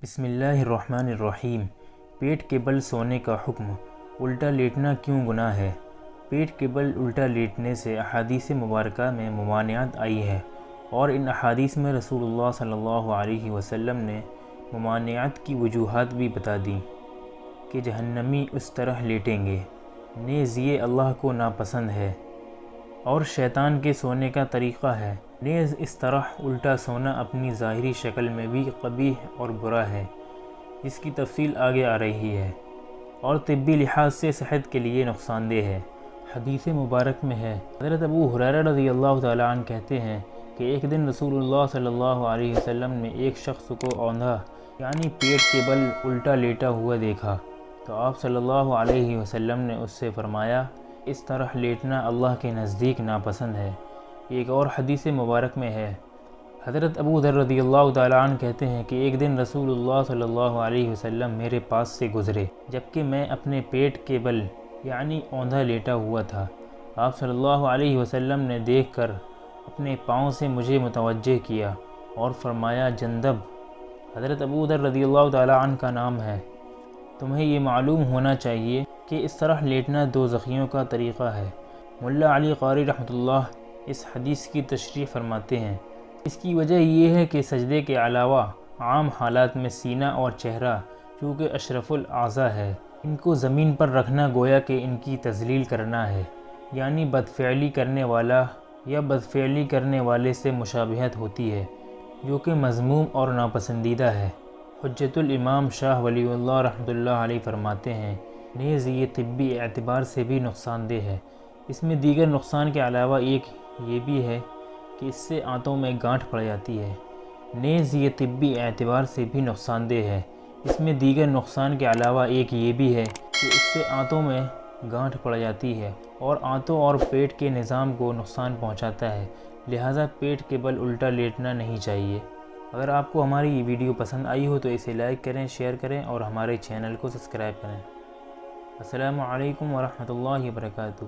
بسم اللہ الرحمن الرحیم۔ پیٹ کے بل سونے کا حکم۔ الٹا لیٹنا کیوں گناہ ہے؟ پیٹ کے بل الٹا لیٹنے سے احادیث مبارکہ میں ممانعت آئی ہے، اور ان احادیث میں رسول اللہ صلی اللہ علیہ وسلم نے ممانعت کی وجوہات بھی بتا دیں کہ جہنمی اس طرح لیٹیں گے، نیز یہ اللہ کو ناپسند ہے اور شیطان کے سونے کا طریقہ ہے، نیز اس طرح الٹا سونا اپنی ظاہری شکل میں بھی قبیح اور برا ہے، جس کی تفصیل آگے آ رہی ہے، اور طبی لحاظ سے صحت کے لیے نقصان دہ ہے۔ حدیث مبارک میں ہے، حضرت ابو ہریرہ رضی اللہ تعالیٰ عنہ کہتے ہیں کہ ایک دن رسول اللہ صلی اللہ علیہ وسلم نے ایک شخص کو اوندھا یعنی پیٹ کے بل الٹا لیٹا ہوا دیکھا، تو آپ صلی اللہ علیہ وسلم نے اس سے فرمایا، اس طرح لیٹنا اللہ کے نزدیک ناپسند ہے۔ ایک اور حدیث مبارک میں ہے، حضرت ابو ذر رضی اللہ تعالیٰ عنہ کہتے ہیں کہ ایک دن رسول اللہ صلی اللہ علیہ وسلم میرے پاس سے گزرے جبکہ میں اپنے پیٹ کے بل یعنی اوندھا لیٹا ہوا تھا۔ آپ صلی اللہ علیہ وسلم نے دیکھ کر اپنے پاؤں سے مجھے متوجہ کیا اور فرمایا، جندب، حضرت ابو ذر رضی اللہ تعالیٰ عنہ کا نام ہے، تمہیں یہ معلوم ہونا چاہیے کہ اس طرح لیٹنا دوزخیوں کا طریقہ ہے۔ ملا علی قاری رحمۃ اللہ اس حدیث کی تشریح فرماتے ہیں، اس کی وجہ یہ ہے کہ سجدے کے علاوہ عام حالات میں سینہ اور چہرہ چونکہ اشرف الاعضاء ہے، ان کو زمین پر رکھنا گویا کہ ان کی تذلیل کرنا ہے، یعنی بدفعلی کرنے والا یا بدفعلی کرنے والے سے مشابہت ہوتی ہے، جو کہ مذموم اور ناپسندیدہ ہے۔ حجت الامام شاہ ولی اللہ رحمۃ اللہ علیہ فرماتے ہیں، نیز یہ طبی اعتبار سے بھی نقصان دہ ہے۔ اس میں دیگر نقصان کے علاوہ ایک یہ بھی ہے کہ اس سے آنتوں میں گانٹھ پڑ جاتی ہے۔ نیز یہ طبی اعتبار سے بھی نقصان دہ ہے۔ اس میں دیگر نقصان کے علاوہ ایک یہ بھی ہے کہ اس سے آنتوں میں گانٹھ پڑ جاتی ہے اور آنتوں اور پیٹ کے نظام کو نقصان پہنچاتا ہے، لہٰذا پیٹ کے بل الٹا لیٹنا نہیں چاہیے۔ اگر آپ کو ہماری یہ ویڈیو پسند آئی ہو تو اسے لائک کریں، شیئر کریں اور ہمارے چینل کو سبسکرائب کریں۔ السلام علیکم ورحمۃ اللہ وبرکاتہ۔